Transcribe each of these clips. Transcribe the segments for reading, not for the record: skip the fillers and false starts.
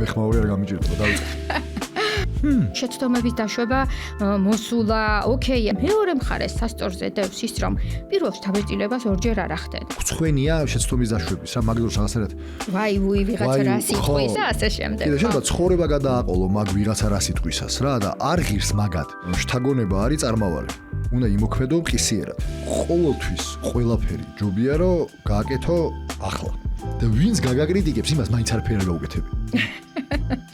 მეხმაური არ გამიჭირდება, დავიწყე. შეცდომების დაშვება, მოსულა, ოკეი. მეორე მხარეს სასწორზე დევს ის, რომ პირველ თავისწილებას ორჯერ არ ახდენ. ხვენია შეცდომის დაშვების, რა მაგდროს რაღაცერად. ვაი, ვიღაცა რა სიტყვის და ასე შემდეგ. კიდე შეიძლება ცხოვრება გადააყოლო მაგ ვიღაცა რა სიტყვისას რა და არ ღირს მაგად. შთაგონება არის წარმავალი. უნდა იმოქმედო მყისიერად. ყოველთვის ყველაფერი ჯობია რომ გააკეთო ახლა. და ვინც გაგაკრიტიკებს, იმას მაინც არაფერი არ გაუკეთები.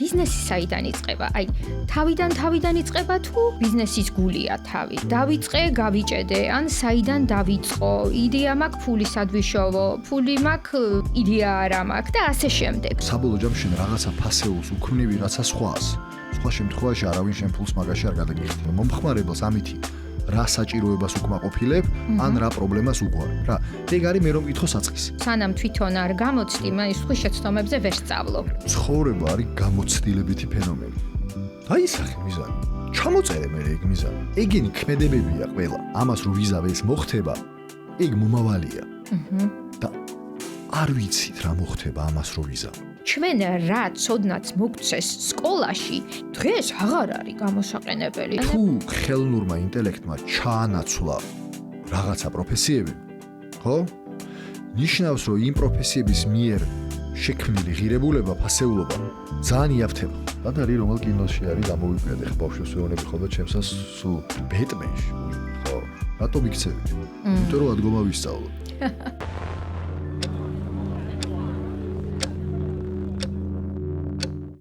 ბიზნესი საიდან იწყება? აი, თავიდან იწყება თუ ბიზნესის გულია თავი? დავიწყე, გავიჭედე, ან საიდან დავიწყო? იდეა მაქვს, ფული სად ვიშოვო? ფული მაქვს, იდეა არა მაქვს და ასე შემდეგ. საბოლოო ჯამში რაღაცა ფასეულს უქმნი ვიღაცა სხვას. სხვა შემთხვევაში არავინ შენ ფულს მაგაში არ გადაგიხდი. მომხმარებელს ამითი რა საჭიროებას უკმაყოფილებ, ან რა პრობლემას უყვარ. რა, ეგ არის მე რომ მკითხო საწყისი. სანამ თვითონ არ გამოცდი, მაინც სხვის შეცდომებზე ვერ სწავლობ. ცხოვრება არის გამოცდილებითი ფენომენი. დაისახე მიზანი. ჩამოწერე მე ეგ მიზანი. ეგენი ქმედებებია ყველა. ამას რო ვიზავე ეს მოხდება, ეგ მომავალია. და არ ვიცით რა მოხდება ამას რო ვიზავ. ჩვენ რა ცოდნაც მოგცეს სკოლაში, დღეს აღარ არის გამოსაყენებელი. თუ ხელნურმა ინტელექტმა ჩაანაცვლა რაღაცა პროფესიები, ხო? ნიშნავს, რომ იმ პროფესიების მიერ შექმნილი ღირებულება, ფასეულობა ძალიან იაფთება. და არის რომელ კინოში არის გამოვიკვიადე ხა ბავშვებს ვეუბნები ხოლმე ჩემსას სულ ბეტმენში, ხო? რატო მიქცევით? იმიტომ რომ ადგომა ვისწავლო.